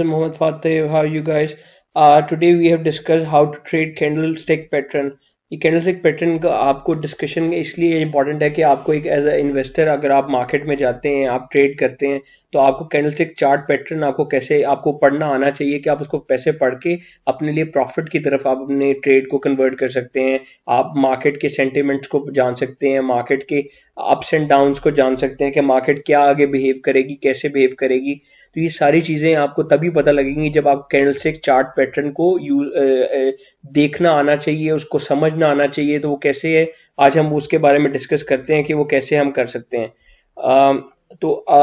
Mohammad Fateh. How are you guys? Today we have discussed how to trade candlestick pattern. ये candlestick pattern का आपको discussion इसलिए important है कि आपको एक एज अ इन्वेस्टर अगर आप मार्केट में जाते हैं, आप ट्रेड करते हैं, तो आपको कैंडलस्टिक चार्ट पैटर्न आपको कैसे आपको पढ़ना आना चाहिए कि आप उसको पैसे पढ़ के अपने लिए प्रॉफिट की तरफ आप अपने ट्रेड को कन्वर्ट कर सकते हैं। आप मार्केट के सेंटिमेंट्स को जान सकते हैं, मार्केट के अप्स एंड डाउन्स को जान सकते हैं कि मार्केट क्या आगे बिहेव करेगी, कैसे बिहेव करेगी। तो ये सारी चीजें आपको तभी पता लगेंगी जब आप कैंडलस्टिक चार्ट पैटर्न को देखना आना चाहिए, उसको समझना आना चाहिए। तो वो कैसे है, आज हम उसके बारे में डिस्कस करते हैं कि वो कैसे हम कर सकते हैं।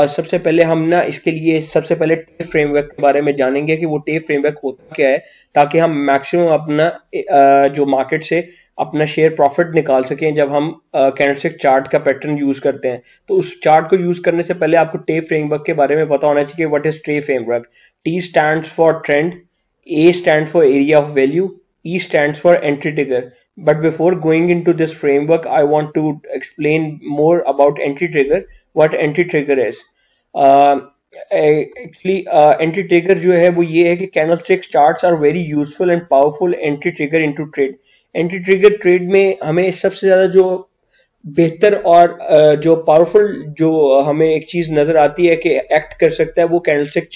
सबसे पहले हम ना इसके लिए सबसे पहले टेप फ्रेमवर्क के बारे में जानेंगे कि वो टेप फ्रेमवर्क होता क्या है, ताकि हम मैक्सिमम अपना जो मार्केट से अपना शेयर प्रॉफिट निकाल सकें जब हम कैंडलस्टिक चार्ट का पैटर्न यूज करते हैं। तो उस चार्ट को यूज करने से पहले आपको टेप फ्रेमवर्क के बारे में पता होना चाहिए। What is tape framework? T stands for trend, A stands for area of value, E stands for entry trigger. But before going into this framework, I want to explain more about entry trigger. What entry trigger is? Actually, entry trigger जो है वो ये है कि candlestick charts are very useful and powerful entry trigger into trade. Entry trigger trade में हमें सबसे ज्यादा जो बेहतर और जो पावरफुल जो हमें एक चीज नजर आती है कि एक्ट कर सकता है, वो कैंडलस्टिक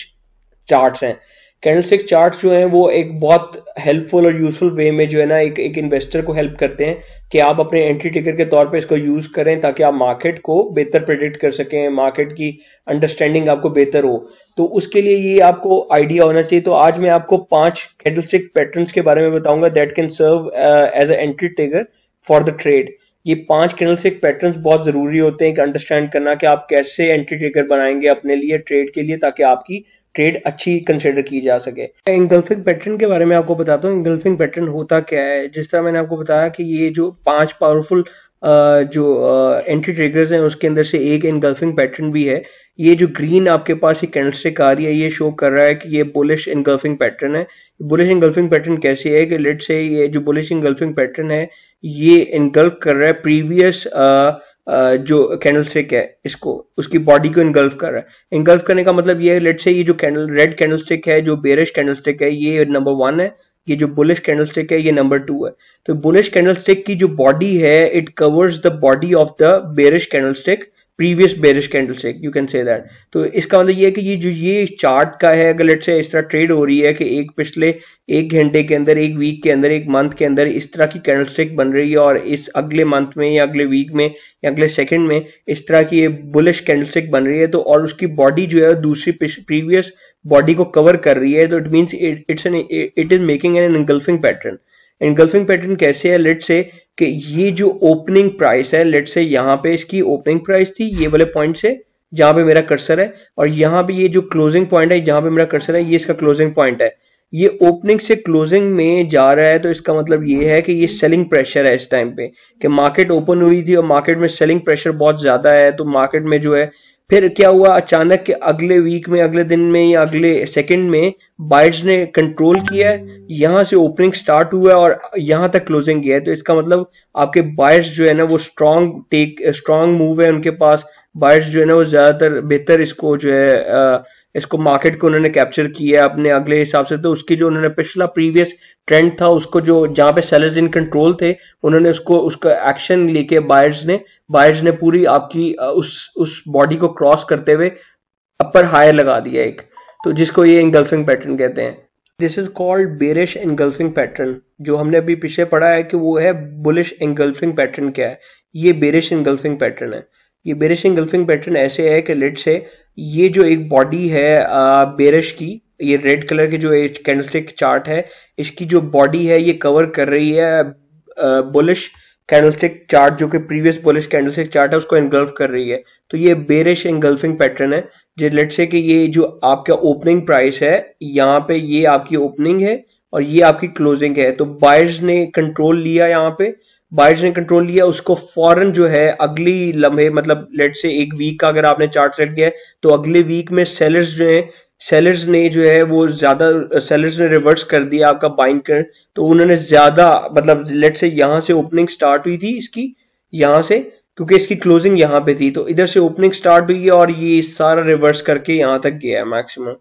चार्ट्स हैं। कैंडलस्टिक चार्ट्स जो हैं वो एक बहुत हेल्पफुल और यूजफुल वे में जो है ना एक इन्वेस्टर को हेल्प करते हैं कि आप अपने एंट्री टिकर के तौर पे इसको यूज करें ताकि आप मार्केट को बेहतर प्रेडिक्ट कर सकें, मार्केट की अंडरस्टैंडिंग आपको बेहतर हो। तो उसके लिए ये आपको आइडिया होना चाहिए। तो आज मैं आपको 5 कैंडलस्टिक पैटर्न्स के बारे में बताऊंगा that can serve as a entry trigger for the trade. ये 5 कैंडलस्टिक पैटर्न्स बहुत जरूरी होते हैं कि अंडरस्टैंड करना कि आप कैसे एंट्री ट्रिगर बनाएंगे अपने लिए ट्रेड के लिए, ताकि आपकी ट्रेड अच्छी कंसिडर की जा सके। इंगल्फिंग पैटर्न के बारे में आपको बताता हूँ। इंगल्फिंग पैटर्न होता क्या है? जिस तरह मैंने आपको बताया कि ये जो 5 पावरफुल जो एंट्री ट्रिगर्स हैं उसके अंदर से एक इंगल्फिंग पैटर्न भी है। ये जो ग्रीन आपके पास ये कैंडलस्टिक आ रही है, ये शो कर रहा है कि ये बुलिश इंगल्फिंग पैटर्न है। बुलिश इंगल्फिंग पैटर्न कैसे है कि लेट्स से ये जो बुलिश इंगल्फिंग पैटर्न है ये इंगल्फ कर रहा है प्रीवियस जो कैंडलस्टिक है, इसको उसकी बॉडी को इनगल्फ कर रहा है। इनगल्फ करने का मतलब ये है, लेट्स से ये जो रेड कैंडलस्टिक है, जो बेरिश कैंडलस्टिक है, ये नंबर 1 है। ये जो बुलिश कैंडलस्टिक है ये नंबर 2 है। तो बुलिश कैंडलस्टिक की जो बॉडी है it covers the body of the bearish candlestick, previous bearish candlestick, you can say that. तो इसका मतलब ये है कि ये जो ये चार्ट का है, अगर लेट्स से इस तरह ट्रेड हो रही है कि एक पिछले 1 घंटे के अंदर, 1 वीक के अंदर, 1 मंथ के अंदर इस तरह की कैंडलस्टिक बन रही है और इस अगले मंथ में या अगले वीक में या अगले सेकंड में इस तरह की ये बुलिश कैंडलस्टिक बन रही है, तो और उसकी बॉडी जो है दूसरी प्रीवियस बॉडी को कवर कर रही है, तो it means it is making an engulfing pattern. Engulfing pattern कैसे है? लेट्स से कि ये जो ओपनिंग प्राइस है, लेट्स से यहाँ पे इसकी ओपनिंग प्राइस थी ये वाले पॉइंट से जहां पे मेरा कर्सर है, और यहाँ पे ये जो क्लोजिंग पॉइंट है जहां पे मेरा कर्सर है ये इसका क्लोजिंग पॉइंट है। ये ओपनिंग से क्लोजिंग में जा रहा है, तो इसका मतलब ये है कि ये सेलिंग प्रेशर है इस टाइम पे, कि मार्केट ओपन हुई थी और मार्केट में सेलिंग प्रेशर बहुत ज्यादा है। तो मार्केट में जो है फिर क्या हुआ अचानक कि अगले वीक में, अगले दिन में या अगले सेकंड में बायर्स ने कंट्रोल किया है, यहां से ओपनिंग स्टार्ट हुआ है और यहां तक क्लोजिंग किया है। तो इसका मतलब आपके बायर्स जो है ना वो स्ट्रॉन्ग मूव है उनके पास। बायर्स जो है ना वो ज्यादातर बेहतर इसको जो है इसको मार्केट को उन्होंने कैप्चर किया अपने अगले हिसाब से। तो उसकी जो उन्होंने पिछला प्रीवियस ट्रेंड था उसको जो जहां पे सेलर्स इन कंट्रोल थे, उन्होंने उसका एक्शन लेके बायर्स ने पूरी आपकी उस बॉडी को क्रॉस करते हुए अपर हाई लगा दिया एक, तो जिसको ये इंगल्फिंग पैटर्न कहते हैं। This is called bearish engulfing pattern. जो हमने अभी पीछे पढ़ा है कि वो है बुलिश इंगल्फिंग पैटर्न, क्या है ये बेरिश इंगल्फिंग पैटर्न है। ये बेरिश इंगल्फिंग पैटर्न ऐसे है कि लेट्स से ये जो एक बॉडी है बेरिश की, ये रेड कलर की जो कैंडलस्टिक चार्ट है इसकी जो बॉडी है ये कवर कर रही है बुलिश कैंडलस्टिक चार्ट, जो कि प्रीवियस बुलिश कैंडलस्टिक चार्ट है उसको एंगल्फ कर रही है। तो ये बेरिश एंगल्फिंग पैटर्न है। जो लेट्स से कि ये जो आपका ओपनिंग प्राइस है यहाँ पे ये आपकी ओपनिंग है और ये आपकी क्लोजिंग है। तो बायर्स ने कंट्रोल लिया, यहाँ पे बायर्स ने कंट्रोल लिया, उसको फौरन जो है अगली लम्हे, मतलब लेट्स से 1 वीक का अगर आपने चार्ट सेट किया है तो अगले वीक में सेलर्स ने जो है वो ज्यादा, सेलर्स ने रिवर्स कर दिया आपका बाइंग कर। तो उन्होंने ज्यादा, मतलब लेट्स से यहां से ओपनिंग स्टार्ट हुई थी इसकी, यहां से क्योंकि इसकी क्लोजिंग यहाँ पे थी, तो इधर से ओपनिंग स्टार्ट हुई है और ये सारा रिवर्स करके यहाँ तक गया है मैक्सिमम।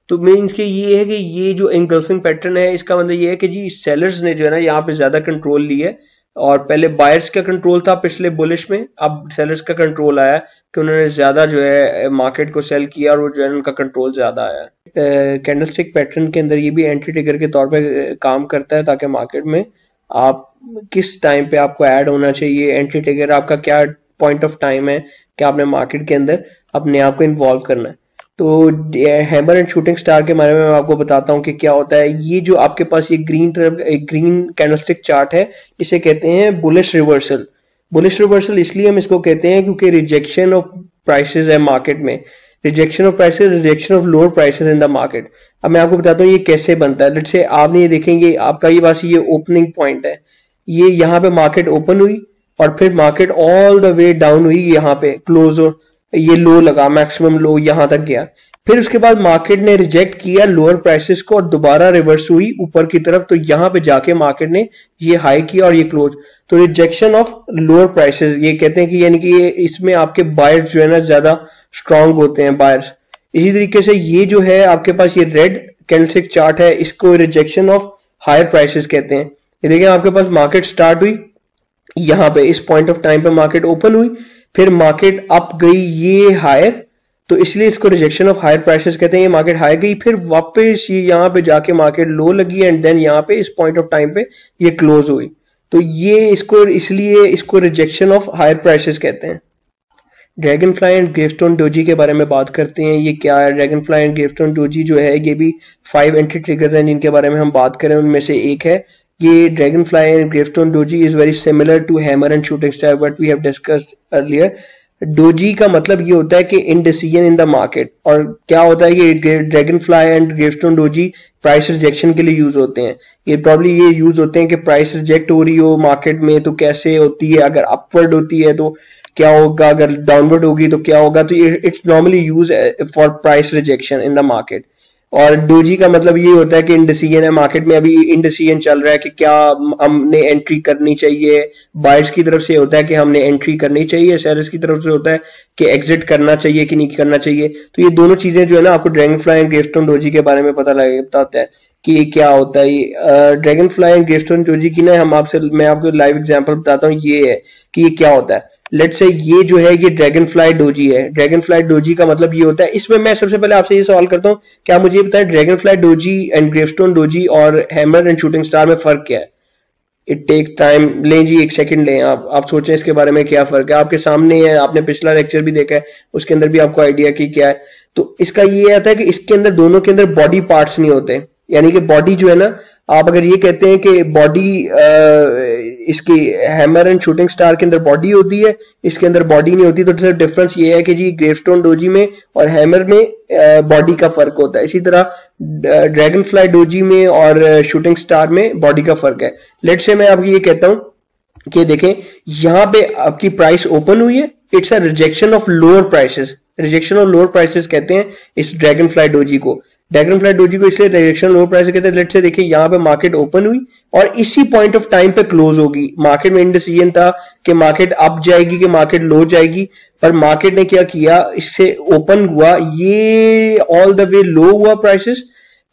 तो मीन्स कि ये है कि ये जो एंगल्फिंग पैटर्न है इसका मतलब ये है कि जी सेलर्स ने जो है ना यहाँ पे ज्यादा कंट्रोल लिया है, और पहले बायर्स का कंट्रोल था पिछले बुलिश में, अब सेलर्स का कंट्रोल आया कि उन्होंने ज्यादा जो है मार्केट को सेल किया और वो जो है उनका कंट्रोल ज्यादा आया। कैंडलस्टिक पैटर्न के अंदर ये भी एंट्री ट्रिगर के तौर पे काम करता है, ताकि मार्केट में आप किस टाइम पे आपको ऐड होना चाहिए, एंट्री ट्रिगर आपका क्या पॉइंट ऑफ टाइम है कि आपने मार्केट के अंदर अपने आप को इन्वॉल्व करना है। तो हैमर एंड शूटिंग स्टार के बारे में मैं आपको बताता हूँ कि क्या होता है। ये जो आपके पास ये ग्रीन कैंडलस्टिक चार्ट है, इसे कहते हैं बुलिश रिवर्सल। बुलिश रिवर्सल इसलिए हम इसको कहते हैं क्योंकि रिजेक्शन ऑफ प्राइसेस है मार्केट में, rejection of prices, rejection of lower prices in the market. अब मैं आपको बताता हूँ ये कैसे बनता है। लेट्स से आपने ये देखेंगे, आपका ये पास ये ओपनिंग पॉइंट है, ये यहाँ पे मार्केट ओपन हुई और फिर market all the way down हुई, यहाँ पे क्लोज, ये लो लगा, मैक्सिमम लो यहां तक गया। फिर उसके बाद मार्केट ने रिजेक्ट किया लोअर प्राइसेस को और दोबारा रिवर्स हुई ऊपर की तरफ, तो यहां पे जाके मार्केट ने ये हाई किया और ये क्लोज। तो रिजेक्शन ऑफ लोअर प्राइसेस ये कहते हैं कि यानी कि ये इसमें आपके बायर्स जो है ना ज्यादा स्ट्रांग होते हैं, बायर्स। इसी तरीके से ये जो है आपके पास ये रेड कैंडलस्टिक चार्ट है, इसको रिजेक्शन ऑफ हायर प्राइसेस कहते हैं। ये देखिए आपके पास मार्केट स्टार्ट हुई, यहाँ पे इस पॉइंट ऑफ टाइम पे मार्केट ओपन हुई, फिर मार्केट अप गई ये हायर, तो इसलिए इसको रिजेक्शन ऑफ हायर प्राइसेस कहते हैं। ये मार्केट हाई गई, फिर वापस ये यहाँ पे जाके मार्केट लो लगी एंड देन यहाँ पे इस पॉइंट ऑफ टाइम पे ये क्लोज हुई, तो ये इसको इसलिए इसको रिजेक्शन ऑफ हायर प्राइसेस कहते हैं। Dragon fly and gravestone doji के बारे में बात करते हैं। ये क्या है? Dragon fly and gravestone doji जो है ये भी 5 एंट्री ट्रिगर्स हैं जिनके बारे में हम बात करें, उनमें से एक है ये dragonfly and gravestone doji is very similar to hammer and shooting star but we have discussed earlier. Doji का मतलब ये होता है कि इनडिसीजन इन द मार्केट, और क्या होता है कि dragon fly and gravestone doji price rejection के लिए यूज होते हैं। ये प्रॉब्ली ये यूज होते हैं कि प्राइस रिजेक्ट हो रही हो मार्केट में तो कैसे होती है, अगर अपवर्ड होती है तो क्या होगा, अगर डाउनवर्ड होगी तो क्या होगा। तो it's normally use for price rejection in the market. और डोजी का मतलब ये होता है कि इंडिसीजन है मार्केट में, अभी इंडिसीजन चल रहा है कि क्या हमने एंट्री करनी चाहिए। बायर्स की तरफ से होता है कि हमने एंट्री करनी चाहिए, सेलर्स की तरफ से होता है कि एग्जिट करना चाहिए कि नहीं करना चाहिए। तो ये दोनों चीजें जो है ना आपको dragon fly and gravestone doji के बारे में पता होता है कि ये क्या होता है। Dragon fly and gravestone doji की ना मैं आपको लाइव एग्जांपल बताता हूँ, ये है कि ये क्या होता है। लेट्स से ये जो है ये ड्रैगन फ्लाई डोजी है। ड्रैगन फ्लाई डोजी का मतलब ये होता है, इसमें मैं सबसे पहले आपसे ये सवाल करता हूँ, क्या मुझे बताएं dragon fly doji and gravestone doji और हैमर एंड शूटिंग स्टार में फर्क क्या है? इट टेक टाइम, लें जी एक सेकंड लें, आप सोचें इसके बारे में क्या फर्क है। आपके सामने है, आपने पिछला लेक्चर भी देखा है, उसके अंदर भी आपको आइडिया की क्या है। तो इसका ये आता है कि इसके अंदर दोनों के अंदर बॉडी पार्ट्स नहीं होते, यानी कि बॉडी जो है ना, आप अगर ये कहते हैं कि बॉडी इसकी हैमर एंड शूटिंग स्टार के अंदर बॉडी होती है, इसके अंदर बॉडी नहीं होती, तो सिर्फ डिफरेंस ये है कि जी ग्रेवस्टोन डोजी में और हैमर में बॉडी का फर्क होता है। इसी तरह ड्रैगन फ्लाई डोजी में और शूटिंग स्टार में बॉडी का फर्क है। लेट से मैं आपको ये कहता हूं कि देखें यहां पे आपकी प्राइस ओपन हुई है, it's a rejection of lower prices. Rejection of lower prices कहते हैं इस ड्रैगन फ्लाई डोजी को। ड्रैगन फ्लाई डोजी को इसलिए रिजेक्शन लोअर प्राइस कहते हैं। लेट्स से देखिए यहाँ पे मार्केट ओपन हुई और इसी पॉइंट ऑफ टाइम पे क्लोज होगी। मार्केट में इंडिसीजन था कि मार्केट अप जाएगी कि मार्केट लो जाएगी, पर मार्केट ने क्या किया, इससे ओपन हुआ, ये ऑल द वे लो हुआ प्राइसेस।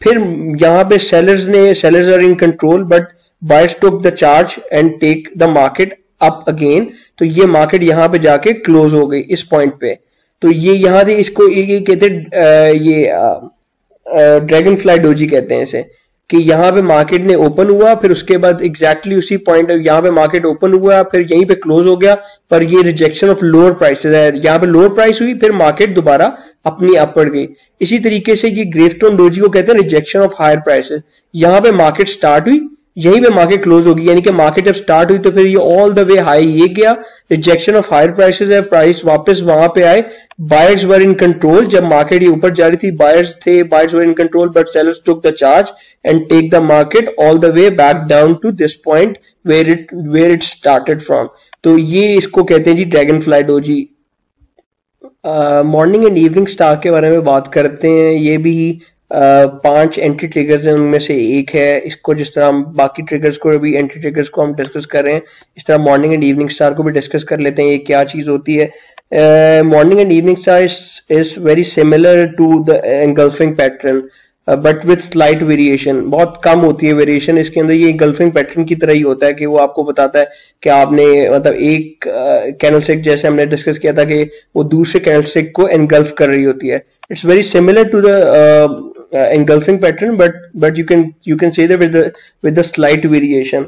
फिर यहाँ पे sellers are in control but buyers took the charge and take the market up again. तो ये मार्केट यहाँ पे जाके क्लोज हो गई इस पॉइंट पे। तो ये यहाँ से इसको ये कहते ये ड्रैगन फ्लाई डोजी कहते हैं इसे, कि यहाँ पे मार्केट ने ओपन हुआ, फिर उसके बाद एग्जैक्टली उसी पॉइंट यहाँ पे मार्केट ओपन हुआ, फिर यहीं पे क्लोज हो गया, पर ये रिजेक्शन ऑफ लोअर प्राइसेस है। यहाँ पे लोअर प्राइस हुई, फिर मार्केट दोबारा अपनी अपवर्ड गई। इसी तरीके से ये ग्रेवस्टोन डोजी को कहते हैं रिजेक्शन ऑफ हायर प्राइसेस। यहाँ पे मार्केट स्टार्ट हुई, यहीं पे मार्केट क्लोज होगी, यानी कि मार्केट जब स्टार्ट हुई तो फिर ये ऑल द वे हाई ये गया, रिजेक्शन ऑफ हायर प्राइसेस है, प्राइस वापस वहां पे आए। बायर्स वर इन कंट्रोल, जब मार्केट ये ऊपर जा रही थी buyers were in control but sellers took the charge and take the market all the way back down to this point where it started from. तो ये इसको कहते हैं जी dragonfly doji. Morning and evening star के बारे में बात करते हैं। ये भी 5 एंट्री ट्रिगर्स हैं, उनमें से एक है। इसको जिस तरह हम बाकी ट्रिगर्स को अभी एंट्री ट्रिगर्स को हम डिस्कस कर रहे हैं, इस तरह मॉर्निंग एंड इवनिंग स्टार को भी डिस्कस कर लेते हैं, ये क्या चीज होती है। Morning and evening star is very similar to the engulfing pattern. But with slight variation, बहुत कम होती है वेरिएशन इसके अंदर। ये गल्फिंग पैटर्न की तरह ही होता है कि वो आपको बताता है कि आपने मतलब एक कैंडलस्टिक, जैसे हमने डिस्कस किया था कि वो दूसरे कैंडलस्टिक को एनगल्फ कर रही होती है। It's very similar to the engulfing pattern, but you can say that with the slight variation.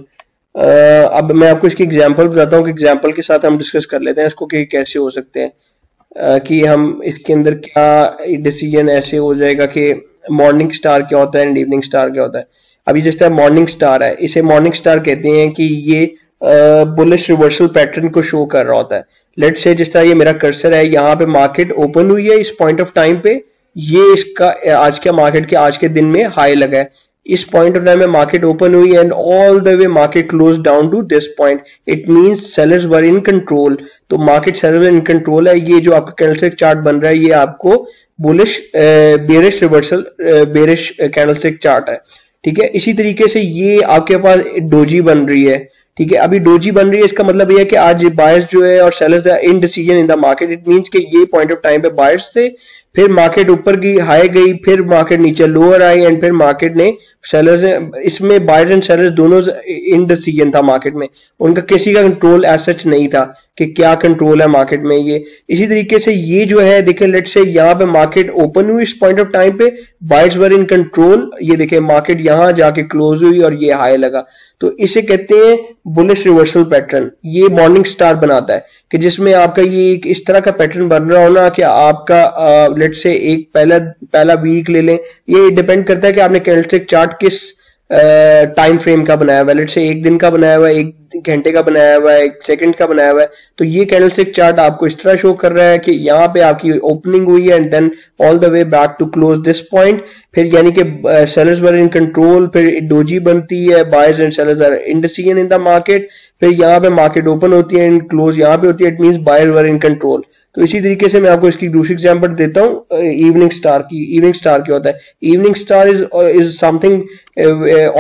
अब मैं आपको इसकी एग्जांपल बताता हूँ कि एग्जांपल के साथ हम डिस्कस कर लेते हैं इसको कि कैसे हो सकते हैं, कि हम इसके अंदर क्या डिसीजन ऐसे हो जाएगा कि मॉर्निंग स्टार क्या होता है एंड इवनिंग स्टार क्या होता है। अभी जिस तरह मॉर्निंग स्टार है, इसे मॉर्निंग स्टार कहते हैं कि ये बुलिश रिवर्सल पैटर्न को शो कर रहा होता है। लेट्स से जिस तरह ये मेरा कर्सर है, यहाँ पे मार्केट ओपन हुई है इस पॉइंट ऑफ टाइम पे, ये इसका आज के मार्केट के आज के दिन में हाई लगा है। इस पॉइंट ऑफ टाइम में मार्केट ओपन हुई and all the way market close down to this point, it means sellers were in control. तो मार्केट सेलर्स इन कंट्रोल है। ये जो आपका कैंडलस्टिक चार्ट बन रहा है ये आपको bullish bearish reversal bearish candlestick chart है, ठीक है। इसी तरीके से ये आपके पास डोजी बन रही है, ठीक है। अभी डोजी बन रही है, इसका मतलब ये है कि आज बायर्स जो है और sellers in decision in the market. It means कि ये पॉइंट ऑफ टाइम पे बायर्स थे, फिर मार्केट ऊपर की हाई गई, फिर मार्केट नीचे लोअर आई एंड फिर मार्केट ने सेलर्स ने, इसमें बायर्स एंड सेलर्स दोनों इन डिसीजन था मार्केट में, उनका किसी का कंट्रोल एज सच नहीं था कि क्या कंट्रोल है मार्केट में ये। इसी तरीके से ये जो है देखें, लेट्स से यहाँ पे मार्केट ओपन हुई इस पॉइंट ऑफ टाइम पे, बायर्स वर इन कंट्रोल, ये देखें मार्केट यहां जाके क्लोज हुई और ये हाई लगा। तो इसे कहते हैं बुलिश रिवर्सल पैटर्न। ये मॉर्निंग स्टार बनाता है कि जिसमें आपका ये एक इस तरह का पैटर्न बन रहा हो ना कि आपका लेट्स से एक पहला वीक ले लें, ये डिपेंड करता है कि आपने कैंडलस्टिक चार्ट किस टाइम फ्रेम का बनाया हुआ है। लेट्स से एक दिन का बनाया हुआ है, एक घंटे का बनाया हुआ है, एक सेकंड का बनाया हुआ है। तो ये कैंडलस्टिक चार्ट आपको इस तरह शो कर रहा है कि यहाँ पे आपकी ओपनिंग हुई है and then all the way back to close this point, फिर यानी कि सेलर्स वर इन कंट्रोल, फिर डोजी बनती है, buyers and sellers are indecision in the market, फिर यहाँ पे मार्केट ओपन होती है एंड क्लोज यहाँ पे होती है, it means buyers were in control. तो इसी तरीके से मैं आपको इसकी दूसरी एग्जांपल देता हूं इवनिंग स्टार की। इवनिंग स्टार क्या होता है? Evening star is something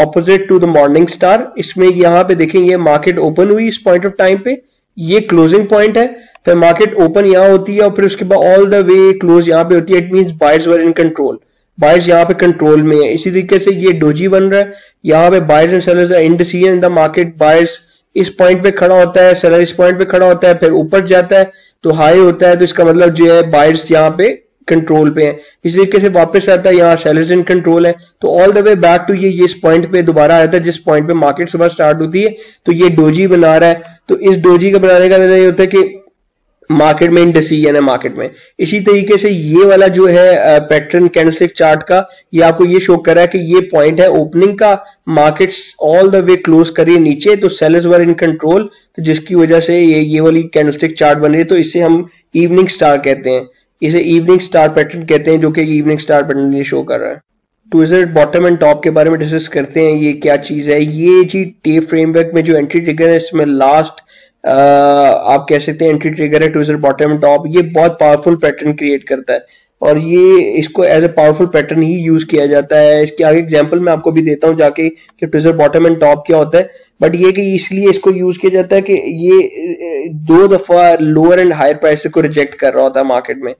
opposite to the morning star. इसमें यहाँ पे देखेंगे ये मार्केट ओपन हुई इस पॉइंट ऑफ टाइम पे, ये क्लोजिंग पॉइंट है, फिर मार्केट ओपन यहाँ होती है और फिर उसके बाद ऑल द वे क्लोज यहाँ पे होती है, it means buyers were in control, buyers यहाँ पे कंट्रोल में है। इसी तरीके से ये डोजी बन रहा है, यहाँ पे buyers and sellers are indecision in the market, buyers इस पॉइंट पे खड़ा होता है, सेलर इस पॉइंट पे खड़ा होता है, फिर ऊपर जाता है तो हाई होता है, तो इसका मतलब जो है बायर्स यहाँ पे कंट्रोल पे है। इस तरीके से वापस आता है, यहाँ सेलर्स इन कंट्रोल है, तो all the way back to ये इस पॉइंट पे दोबारा आता है जिस पॉइंट पे मार्केट सुबह स्टार्ट होती है। तो ये डोजी बना रहा है, तो इस डोजी का बनाने का मतलब ये होता है कि मार्केट में इंडिसीजन है मार्केट में। इसी तरीके से ये वाला जो है पैटर्न कैंडलस्टिक चार्ट का, ये आपको ये शो कर रहा है कि ये पॉइंट है ओपनिंग का, market all the way close करिए नीचे, तो सेलर्स वर इन कंट्रोल, तो जिसकी वजह से ये वाली कैंडलस्टिक चार्ट बन रही है। तो इसे हम इवनिंग स्टार कहते हैं, इसे इवनिंग स्टार पैटर्न कहते हैं, जो कि इवनिंग स्टार पैटर्न ये शो कर रहा है। ट्विज़र बॉटम एंड टॉप के बारे में डिस्कस करते हैं, ये क्या चीज है। ये जी टेप फ्रेमवर्क में जो एंट्री ट्रिगर है, इसमें लास्ट आप कह सकते हैं एंट्री ट्रिगर है ट्विज़र बॉटम टॉप। ये बहुत पावरफुल पैटर्न क्रिएट करता है और ये इसको एज ए पावरफुल पैटर्न ही यूज किया जाता है। इसके आगे एग्जांपल मैं आपको भी देता हूं जाके कि ट्विज़र बॉटम एंड टॉप क्या होता है, बट ये कि इसलिए इसको यूज किया जाता है कि ये 2 दफा लोअर एंड हायर प्राइस को रिजेक्ट कर रहा होता है मार्केट में।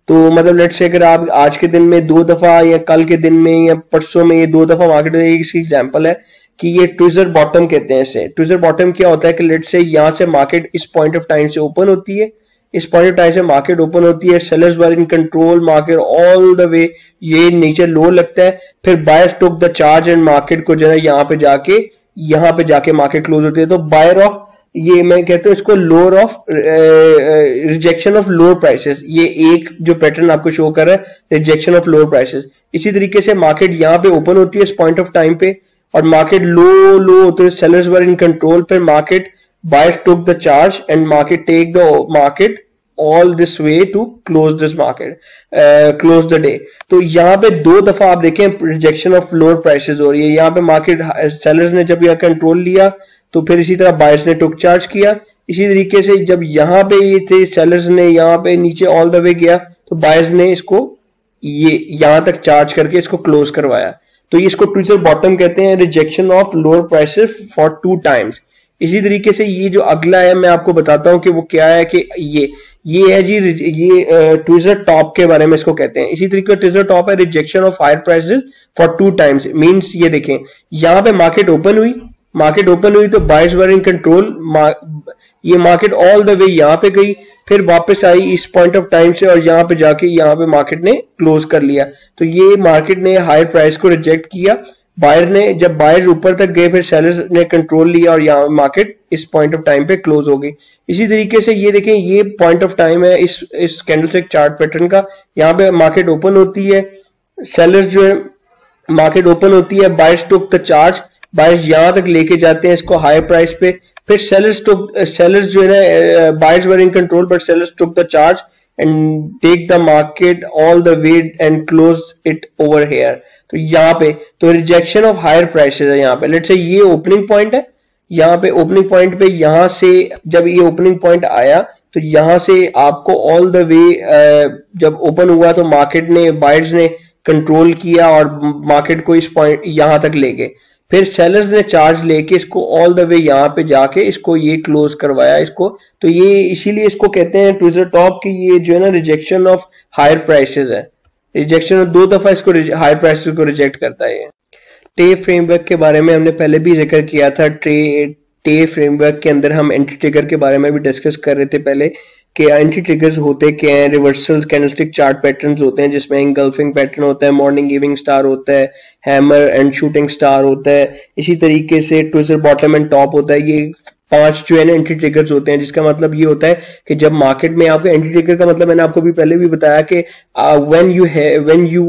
तो मतलब लेट्स से अगर आप आज के दिन में 2 दफा या कल के दिन में या परसों में ये 2 दफा मार्केट में, इसकी एग्जांपल है कि ये ट्विज़र बॉटम कहते हैं इसे। ट्विज़र बॉटम क्या होता है कि लेट्स से यहां से मार्केट इस पॉइंट ऑफ टाइम से ओपन होती है, इस पॉइंट ऑफ टाइम से मार्केट ओपन होती है, sellers were in control, market all the वे ये नीचे लो लगता है, फिर buyers took the charge and market को जो है यहाँ पे जाके मार्केट क्लोज होती है। तो बायर ऑफ, ये मैं कहता हूँ इसको lower of rejection of lower prices, ये एक जो पैटर्न आपको शो कर रहा है रिजेक्शन ऑफ लोअर प्राइसेस। इसी तरीके से मार्केट यहाँ पे ओपन होती है इस पॉइंट ऑफ टाइम पे और मार्केट लो होते हैं, सेलर्स वर इन कंट्रोल, फिर market buyers took the charge and market take the market all this way to close this market, close the day. तो यहाँ पे 2 दफा आप देखें रिजेक्शन ऑफ लोअर प्राइसेस हो रही है। यहाँ पे मार्केट सेलर्स ने जब यह कंट्रोल लिया तो फिर इसी तरह बायर्स ने टुक चार्ज किया। इसी तरीके से जब यहाँ पे ये थे सेलर्स ने यहाँ पे नीचे ऑल द वे गया तो बायर्स ने इसको ये यहां तक चार्ज करके इसको क्लोज करवाया। तो इसको ट्विज़र बॉटम कहते हैं, rejection of lower prices for 2 times. इसी तरीके से ये जो अगला है मैं आपको बताता हूं कि वो क्या है, कि ये है जी, ये ट्विजर टॉप के बारे में इसको कहते हैं। इसी तरीके ट्विजर टॉप है rejection of higher prices for 2 times. Means ये देखें, यहां पे मार्केट ओपन हुई तो बायर्स वर इन कंट्रोल, ये मार्केट ऑल द वे यहाँ पे गई, फिर वापस आई इस पॉइंट ऑफ टाइम से और यहाँ पे जाके यहाँ पे मार्केट ने क्लोज कर लिया। तो ये मार्केट ने हायर प्राइस को रिजेक्ट किया, बायर ने, जब बायर्स ऊपर तक गए फिर सेलर्स ने कंट्रोल लिया और यहाँ मार्केट इस पॉइंट ऑफ टाइम पे क्लोज हो गई। इसी तरीके से ये देखें, ये पॉइंट ऑफ टाइम है इस कैंडलस्टिक चार्ट पैटर्न का। यहाँ पे मार्केट ओपन होती है, सेलर्स जो है मार्केट ओपन होती है, buyers took the charge, buyers यहां तक लेके जाते हैं इसको हायर प्राइस पे, फिर सेलर्स जो है ना, buyers were in control but sellers took the charge and take the market all the way and close it over here. तो यहाँ पे तो रिजेक्शन ऑफ हायर प्राइसेस है। यहाँ पे लेट्स से ये ओपनिंग पॉइंट है, यहाँ पे ओपनिंग पॉइंट पे यहां से जब ये ओपनिंग पॉइंट आया तो यहां से आपको ऑल द वे जब ओपन हुआ तो मार्केट ने, बायर्स ने कंट्रोल किया और मार्केट को इस पॉइंट यहां तक ले गए, फिर सेलर्स ने चार्ज लेके इसको ऑल द वे यहाँ पे जाके इसको ये क्लोज करवाया इसको। तो ये इसीलिए इसको कहते हैं ट्विजर टॉप की, ये जो है ना रिजेक्शन ऑफ हायर प्राइसेस है। रिजेक्शन 2 दफा इसको हायर प्राइसेस को रिजेक्ट करता है। टे फ्रेमवर्क के बारे में हमने पहले भी जिक्र किया था। टे फ्रेमवर्क के अंदर हम एंटी ट्रिगर के बारे में भी डिस्कस कर रहे थे पहले, कि एंटी ट्रिगर्स होते क्या हैं। रिवर्सल कैंडलस्टिक चार्ट पैटर्न्स होते हैं जिसमें इंगल्फिंग पैटर्न होता है, मॉर्निंग गिविंग स्टार होता है, हैमर एंड शूटिंग स्टार होता है, इसी तरीके से ट्विजर बॉटम एंड टॉप होता है। ये 5 जो है ना एंटी ट्रिगर्स होते हैं, जिसका मतलब ये होता है कि जब मार्केट में आपको एंटी ट्रिगर का मतलब मैंने आपको भी पहले भी बताया कि when you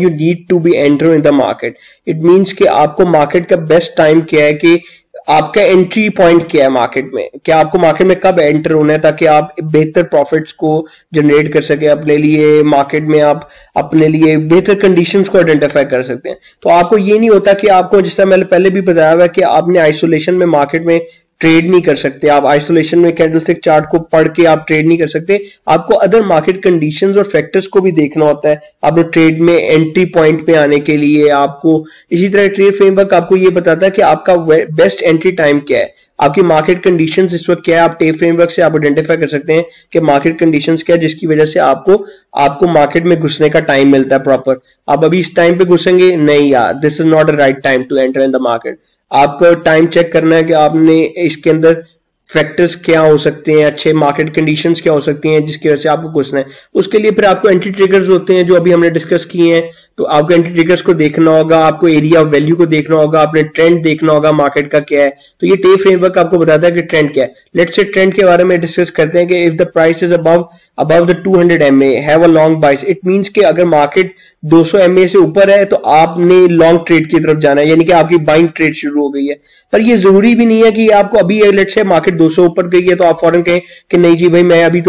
need to be enter in the market, it means कि आपको मार्केट का बेस्ट टाइम क्या है, कि आपका एंट्री पॉइंट क्या है मार्केट में, क्या आपको मार्केट में कब एंटर होना है ताकि आप बेहतर प्रॉफिट्स को जनरेट कर सके अपने लिए, मार्केट में आप अपने लिए बेहतर कंडीशंस को आइडेंटिफाई कर सकते हैं। तो आपको ये नहीं होता कि आपको, जिस तरह मैंने पहले भी बताया हुआ, कि आपने आइसोलेशन में मार्केट में ट्रेड नहीं कर सकते। आप आइसोलेशन में कैंडलस्टिक चार्ट को पढ़ के आप ट्रेड नहीं कर सकते। आपको अदर मार्केट कंडीशंस और फैक्टर्स को भी देखना होता है आपने ट्रेड में एंट्री पॉइंट पे आने के लिए। आपको इसी तरह ट्रेड फ्रेमवर्क आपको ये बताता है कि आपका बेस्ट एंट्री टाइम क्या है, आपकी मार्केट कंडीशंस इस वक्त क्या है। आप टे फ्रेमवर्क से आप आइडेंटिफाई कर सकते हैं कि मार्केट कंडीशंस क्या है, जिसकी वजह से आपको मार्केट में घुसने का टाइम मिलता है प्रॉपर। आप अभी इस टाइम पे घुसेंगे, नहीं यार, this is not a right time to enter in the market. आपको टाइम चेक करना है कि आपने इसके अंदर फैक्टर्स क्या हो सकते हैं, अच्छे मार्केट कंडीशंस क्या हो सकती हैं जिसकी वजह से आपको घुसना है। उसके लिए फिर आपको एंटी ट्रिगर्स होते हैं जो अभी हमने डिस्कस किए हैं। तो आपको एंटी ट्रिगर्स को देखना होगा, आपको एरिया ऑफ वैल्यू को देखना होगा, आपने ट्रेंड देखना होगा मार्केट का क्या है। तो ये टे फ्रेमवर्क आपको बताता है कि ट्रेंड क्या है। लेट्स से ट्रेंड के बारे में डिस्कस करते हैं कि if the price is above the 200 MA have a long बाइस, इट मींस कि अगर मार्केट 200 MA से ऊपर है तो आपने लॉन्ग ट्रेड की तरफ जाना है, यानी कि आपकी बाइंग ट्रेड शुरू हो गई है। पर ये जरूरी भी नहीं है कि आपको अभी, लेट्स से मार्केट 200 ऊपर गई है तो आप फौरन कहें कि नहीं जी भाई मैं अभी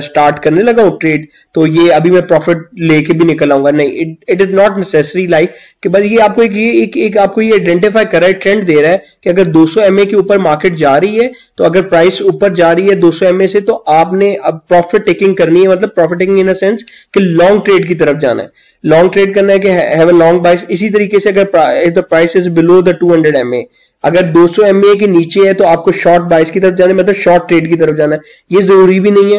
स्टार्ट करने लगा हूं ट्रेड, तो ये अभी मैं प्रॉफिट लेके भी निकल आऊंगा। नहीं, it is not necessary like कि बस ये आपको एक आपको ये आइडेंटिफाई कर रहा है, ट्रेंड दे रहा है कि अगर 200 MA के ऊपर मार्केट जा रही है तो अगर प्राइस ऊपर जा रही है 200 MA से तो आपने अब प्रॉफिट टेकिंग करनी है, मतलब profit taking in a sense कि लॉन्ग ट्रेड की तरफ जाना है, लॉन्ग ट्रेड करना है कि हैव अ लॉन्ग बाइस। इसी तरीके से अगर the price is below the 200 MA, अगर 200 MA के नीचे है तो आपको शॉर्ट बाइस की तरफ जाना है, मतलब शॉर्ट ट्रेड की तरफ जाना है। ये जरूरी भी नहीं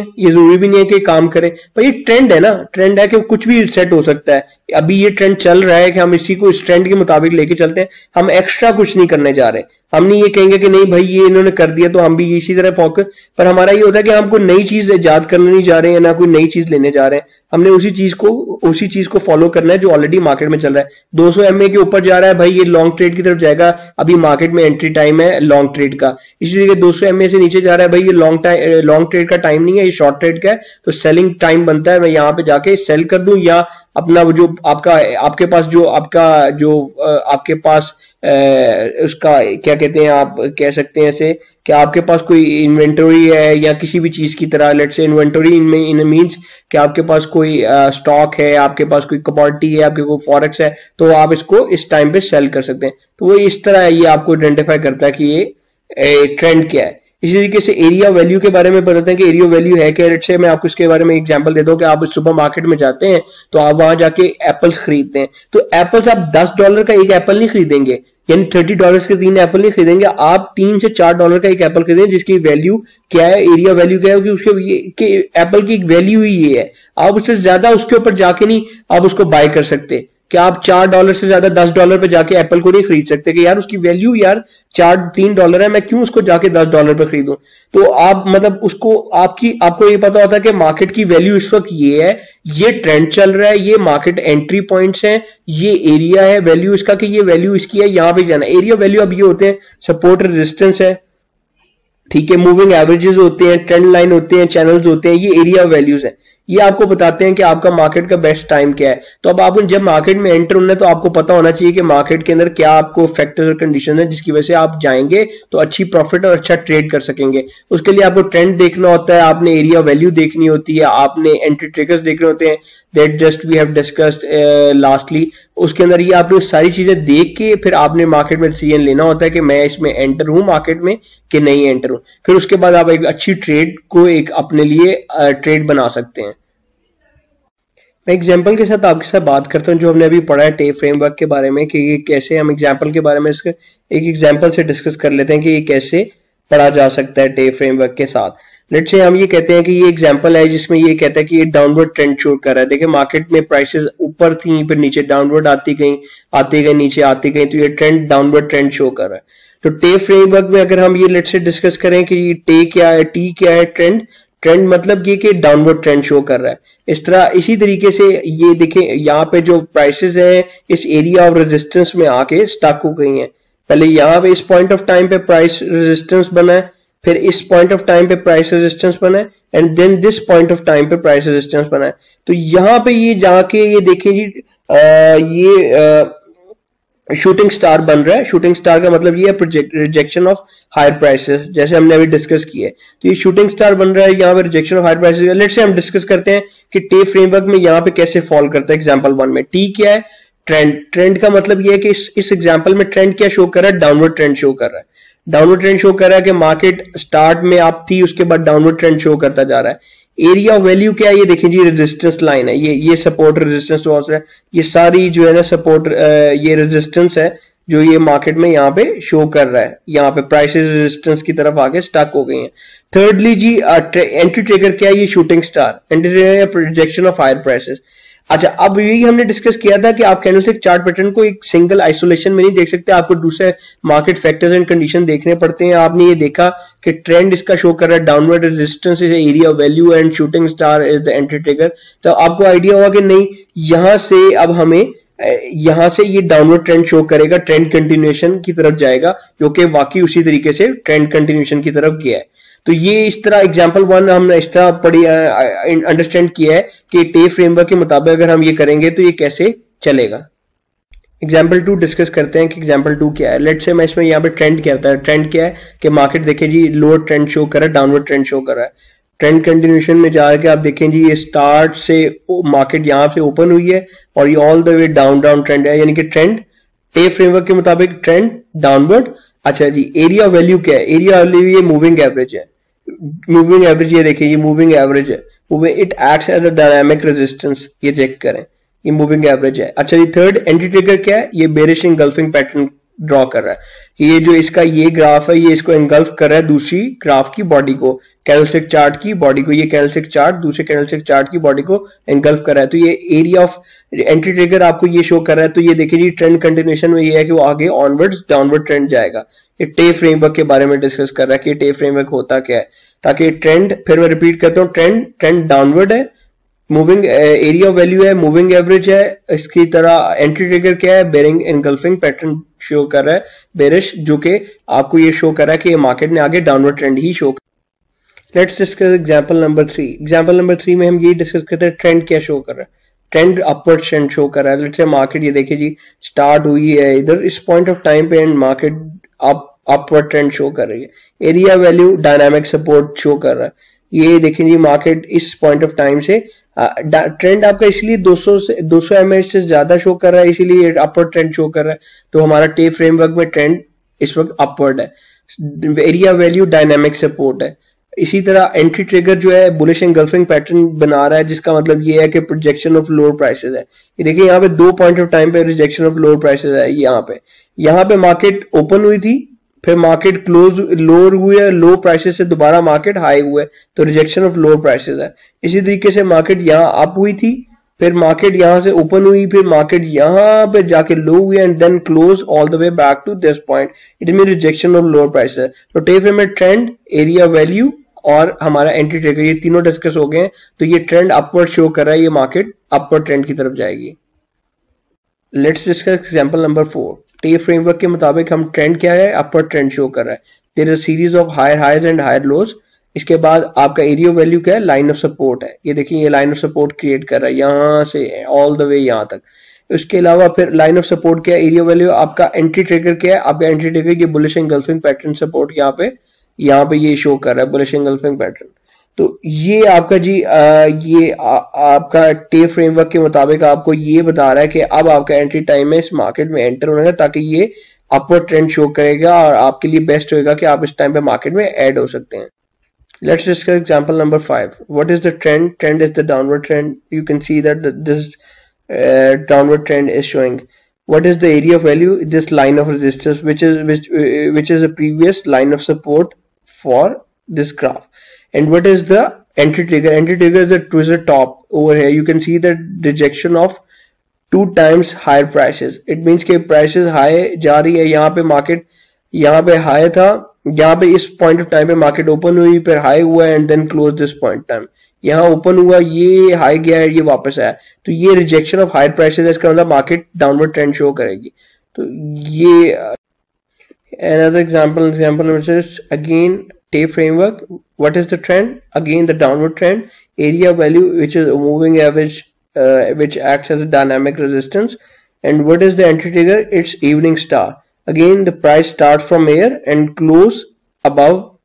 है कि काम करें, पर ये ट्रेंड है ना, ट्रेंड है कि कुछ भी सेट हो सकता है। अभी ये ट्रेंड चल रहा है कि हम इसी को इस ट्रेंड के मुताबिक लेके चलते हैं, हम एक्स्ट्रा कुछ नहीं करने जा रहे। हम नहीं ये कहेंगे कि नहीं भाई ये इन्होंने कर दिया तो हम भी इसी तरह फोकस, पर हमारा ये होता है कि हम कोई नई चीज इजाद करने नहीं जा रहे हैं, ना कोई नई चीज लेने जा रहे हैं। हमने उसी चीज को फॉलो करना है जो ऑलरेडी मार्केट में चल रहा है। 200 MA के ऊपर जा रहा है भाई, ये लॉन्ग ट्रेड की तरफ जाएगा, अभी मार्केट में एंट्री टाइम है लॉन्ग ट्रेड का। इसलिए 200 MA से नीचे जा रहा है भाई, ये लॉन्ग ट्रेड का टाइम नहीं है, ये शॉर्ट ट्रेड का है, तो सेलिंग टाइम बनता है मैं यहाँ पे जाके सेल कर दूं, या अपना जो आपके पास उसका क्या कहते हैं, आप कह सकते हैं ऐसे कि आपके पास कोई इन्वेंटरी है या किसी भी चीज की तरह, let's say inventory in means कि आपके पास कोई स्टॉक है, आपके पास कोई कमोडिटी है, आपके कोई फॉरेक्स है, तो आप इसको इस टाइम पे सेल कर सकते हैं। तो वो इस तरह ये आपको आइडेंटिफाई करता है कि ये ट्रेंड क्या है। इसी तरीके से एरिया वैल्यू के बारे में बताते हैं कि एरिया वैल्यू है क्या। लेट्स से मैं आपको इसके बारे में एग्जांपल देता हूँ कि आप सुपर मार्केट में जाते हैं तो आप वहां जाके एप्पल्स खरीदते हैं, तो एप्पल्स आप $10 का एक एप्पल नहीं खरीदेंगे, यानी $30 के 3 एप्पल नहीं खरीदेंगे, आप $3 से $4 का एक एप्पल खरीदेंगे, जिसकी वैल्यू क्या है, एरिया वैल्यू क्या है कि उसके एप्पल की वैल्यू ही ये है। आप उससे ज्यादा उसके ऊपर जाके नहीं आप उसको बाय कर सकते कि आप $4 से ज्यादा $10 पे जाके एप्पल को नहीं खरीद सकते कि यार उसकी वैल्यू यार $3 है, मैं क्यों उसको जाके $10 पे खरीदूं। तो आप मतलब उसको आपको ये पता होता है कि मार्केट की वैल्यू इस वक्त ये है, ये ट्रेंड चल रहा है, ये मार्केट एंट्री पॉइंट्स हैं, ये एरिया है वैल्यू इसका कि ये वैल्यू इसकी है, यहां पे जाना। एरिया वैल्यू अब ये होते हैं सपोर्ट रेजिस्टेंस है, ठीक है, मूविंग एवरेजेस होते हैं, ट्रेंड लाइन होते हैं, चैनल्स होते हैं, ये एरिया वैल्यूज है। ये आपको बताते हैं कि आपका मार्केट का बेस्ट टाइम क्या है। तो अब आप जब मार्केट में एंटर होना है तो आपको पता होना चाहिए कि मार्केट के अंदर क्या आपको फैक्टर्स और कंडीशन है जिसकी वजह से आप जाएंगे तो अच्छी प्रॉफिट और अच्छा ट्रेड कर सकेंगे। उसके लिए आपको ट्रेंड देखना होता है, आपने एरिया वैल्यू देखनी होती है, आपने एंट्री ट्रिगर्स देखने होते हैं, that just we have discussed lastly. उसके अंदर ये आपने सारी चीजें देख के फिर आपने मार्केट में डिसीजन लेना होता है कि मैं इसमें एंटर हूं मार्केट में कि नहीं एंटर हूं। फिर उसके बाद आप एक अच्छी ट्रेड को एक अपने लिए ट्रेड बना सकते हैं। मैं एग्जाम्पल के साथ आपके साथ बात करता हूं जो हमने अभी पढ़ा है टे फ्रेमवर्क के बारे में कि ये कैसे हम एग्जाम्पल के बारे में इसके एक एग्जाम्पल से डिस्कस कर लेते हैं कि ये कैसे पढ़ा जा सकता है टे फ्रेमवर्क के साथ। लेट्स से हम ये कहते हैं कि ये एग्जाम्पल है जिसमें ये कहता है कि ये डाउनवर्ड ट्रेंड शो कर रहा है। देखिए मार्केट में प्राइसेस ऊपर थी फिर नीचे डाउनवर्ड आती गई नीचे आती गई, तो ये ट्रेंड डाउनवर्ड ट्रेंड शो कर रहा है। तो टे फ्रेमवर्क में अगर हम ये लेट्स से डिस्कस करें कि ये टे क्या है, टी क्या है, ट्रेंड मतलब ये कि डाउनवर्ड ट्रेंड शो कर रहा है। इसी तरीके से ये देखें यहाँ पे जो प्राइसेस हैं इस एरिया ऑफ रेजिस्टेंस में आके स्टक हो गई हैं। पहले यहाँ पे इस पॉइंट ऑफ टाइम पे प्राइस रेजिस्टेंस बना है, फिर इस पॉइंट ऑफ टाइम पे प्राइस रेजिस्टेंस बना है, and then this point of time पे प्राइस रेजिस्टेंस बना है। तो यहाँ पे ये जाके ये देखें जी ये शूटिंग स्टार बन रहा है। शूटिंग स्टार का मतलब ये है रिजेक्शन ऑफ हायर प्राइसेस, जैसे हमने अभी डिस्कस किया है। तो ये शूटिंग स्टार बन रहा है, यहाँ पे rejection of higher prices. Let's say हम डिस्कस करते हैं कि टे फ्रेमवर्क में यहाँ पे कैसे फॉल करता है। एग्जांपल 1 में टी क्या है, ट्रेंड का मतलब ये है कि इस एग्जांपल में ट्रेंड क्या शो कर रहा है, डाउनवर्ड ट्रेंड शो कर रहा है। डाउनवर्ड ट्रेंड शो कर रहा है कि मार्केट स्टार्ट में आप थी उसके बाद डाउनवर्ड ट्रेंड शो करता जा रहा है। एरिया ऑफ वैल्यू क्या है, ये देखिए जी रेजिस्टेंस लाइन है, ये सपोर्ट रेजिस्टेंस लॉस है, ये सारी जो है ना सपोर्ट ये रेजिस्टेंस है जो ये मार्केट में यहाँ पे शो कर रहा है। यहाँ पे प्राइसेस रेजिस्टेंस की तरफ आके स्टक हो गई हैं। थर्डली जी एंट्री ट्रिगर क्या है, ये shooting star entry trigger projection of higher prices. अच्छा, अब यही हमने डिस्कस किया था कि आप कैंडलस्टिक चार्ट पैटर्न को एक सिंगल आइसोलेशन में नहीं देख सकते, आपको दूसरे मार्केट फैक्टर्स एंड कंडीशन देखने पड़ते हैं। आपने ये देखा कि ट्रेंड इसका शो कर रहा है, downward resistance is area value and shooting star is the entry trigger. तो आपको आइडिया होगा कि नहीं यहां से अब हमें यहां से ये डाउनवर्ड ट्रेंड शो करेगा, ट्रेंड कंटिन्यूएशन की तरफ जाएगा, जो कि वाकई उसी तरीके से ट्रेंड कंटिन्यूएशन की तरफ गया है। तो ये इस तरह एग्जांपल 1 हमने इस तरह पढ़ी अंडरस्टैंड किया है कि टे फ्रेमवर्क के मुताबिक अगर हम ये करेंगे तो ये कैसे चलेगा। एग्जाम्पल 2 डिस्कस करते हैं कि एग्जाम्पल 2 क्या है। लेट्स से मैं इसमें यहाँ पे ट्रेंड क्या है, ट्रेंड क्या है कि मार्केट देखें जी लोअर ट्रेंड शो कर रहा है, डाउनवर्ड ट्रेंड शो कर रहा है। ट्रेंड कंटिन्यूएशन में जाके आप देखें जी ये स्टार्ट से मार्केट यहाँ से ओपन हुई है और ये all the way down trend है, यानी कि ट्रेंड टे फ्रेमवर्क के मुताबिक ट्रेंड डाउनवर्ड। अच्छा जी, एरिया वैल्यू क्या है, एरिया वैल्यू ये मूविंग एवरेज है। मूविंग एवरेज ये देखिए ये मूविंग एवरेज है, it acts as a dynamic resistance, ये चेक करें ये मूविंग एवरेज है। अच्छा जी, थर्ड एंट्री ट्रिगर क्या है, ये बेरिश इंगल्फिंग पैटर्न ड्रॉ कर रहा है कि ये जो इसका ये ग्राफ है ये इसको एंगल्फ कर रहा है दूसरी ग्राफ की बॉडी को, कैंडलस्टिक चार्ट की बॉडी को, ये कैंडलस्टिक चार्ट दूसरे कैंडलस्टिक चार्ट की बॉडी को एंगल्फ कर रहा है। तो ये एरिया ऑफ एंट्री ट्रिगर आपको ये शो कर रहा है। तो ये देखिए जी ट्रेंड कंटिन्यूएशन में ये है कि वो आगे ऑनवर्ड्स डाउनवर्ड ट्रेंड जाएगा। ये टे फ्रेमवर्क के बारे में डिस्कस कर रहा है कि टे फ्रेमवर्क होता क्या है, ताकि ट्रेंड फिर मैं रिपीट करता हूँ, ट्रेंड डाउनवर्ड है, मूविंग एरिया वैल्यू है, मूविंग एवरेज है, इसकी तरह एंट्री ट्रिगर क्या है, बेरिंग एनगल्फिंग पैटर्न शो कर रहा है बेरिश, जो कि आपको ये शो कर रहा है कि मार्केट ने आगे डाउनवर्ड ट्रेंड ही शो कर। Let's discuss example number 3। Example number 3 में हम ये डिस्कस करते हैं ट्रेंड क्या शो कर रहा है, ट्रेंड अपवर्ड ट्रेंड शो कर रहा है। लेट्स से मार्केट ये देखिए जी स्टार्ट हुई है इधर इस पॉइंट ऑफ टाइम पे and market upward trend show कर रही है। Area value dynamic support show कर रहा है। ये देखें जी मार्केट इस पॉइंट ऑफ टाइम से ट्रेंड आपका इसलिए 200 mA से ज्यादा शो कर रहा है, इसीलिए अपवर्ड ट्रेंड शो कर रहा है। तो हमारा टे फ्रेमवर्क में ट्रेंड इस वक्त अपवर्ड है। एरिया वैल्यू डायनामिक सपोर्ट है। इसी तरह एंट्री ट्रिगर जो है बुलिश एंगल्फिंग पैटर्न बना रहा है, जिसका मतलब ये है कि प्रोजेक्शन ऑफ लोअर प्राइसेस है। ये देखिए यहाँ पे 2 पॉइंट ऑफ टाइम पे रिजेक्शन ऑफ लोअर प्राइसेस है। यहाँ पे मार्केट ओपन हुई थी, फिर मार्केट क्लोज लोअर हुई है, लो प्राइसेस से दोबारा मार्केट हाई हुआ है, तो रिजेक्शन ऑफ लोअर प्राइसेस है। इसी तरीके से मार्केट यहाँ अप हुई थी, फिर मार्केट यहां से ओपन हुई, फिर मार्केट यहां पे जाके लो हुई and then close all the way back to this point, it mean rejection of lower prices. तो टेक में ट्रेंड, एरिया वैल्यू और हमारा एंट्री ट्रिगर, ये तीनों डिस्कस हो गए हैं। तो ये ट्रेंड अपवर्ड शो कर रहा है, ये मार्केट अपवर्ड ट्रेंड की तरफ जाएगी। Let's discuss example number 4। टे फ्रेमवर्क के मुताबिक हम ट्रेंड क्या है, अपवर्ड ट्रेंड शो कर रहा है। There is a series of higher highs and higher lows. इसके बाद आपका एरिया वैल्यू क्या है, लाइन ऑफ सपोर्ट है। ये देखिए ये लाइन ऑफ सपोर्ट क्रिएट कर रहा है यहां से ऑल द वे यहां तक। उसके अलावा फिर लाइन ऑफ सपोर्ट क्या है, एरिया वैल्यू। आपका एंट्री ट्रिगर क्या है, आपका एंट्री ट्रिगर ये बुलिश एंगल्फिंग पैटर्न सपोर्ट यहाँ पे ये शो कर रहा है, बुलिश एंगल्फिंग पैटर्न। तो ये आपका जी आपका टे फ्रेमवर्क के मुताबिक आपको ये बता रहा है कि अब आपका एंट्री टाइम है इस मार्केट में एंटर होने का, ताकि ये अपवर्ड ट्रेंड शो करेगा और आपके लिए बेस्ट होगा कि आप इस टाइम पे मार्केट में ऐड हो सकते हैं। Let's discuss example number 5. What is the trend? Trend is the downward trend. You can see that this downward trend is showing. What is the area value? This line of resistance, which is a previous line of support for this graph. And what is the entry trigger? Entry trigger is the towards top over here. You can see the rejection of 2 times higher prices. It means कि prices high जा रही है, यहाँ पे market यहाँ पे high था, यहाँ पे इस पॉइंट ऑफ टाइम पे मार्केट ओपन हुई, फिर हाई हुआ and then close this point time. यहाँ ओपन हुआ, ये हाई गया है, ये वापस आया, तो ये रिजेक्शन ऑफ हाई प्राइसेस है। इसका मतलब मार्केट डाउनवर्ड ट्रेंड शो करेगी। तो ये another example is again Tay framework. What is the trend? Again the downward trend. Area value, which is a moving average, which acts as a dynamic resistance. And what is the entry trigger? It's evening star. Again the price starts from here and close above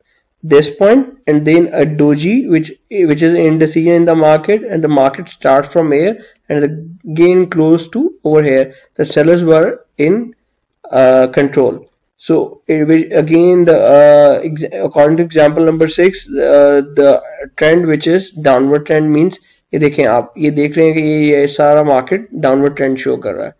this point, and then a doji which is indecision in the market, and the market starts from here and again close to over here. The sellers were in control. So again the according to example number 6, the trend which is downward trend means ये देखें आप, ये देख रहे हैं कि ये सारा मार्केट डाउनवर्ड ट्रेंड शो कर रहा है।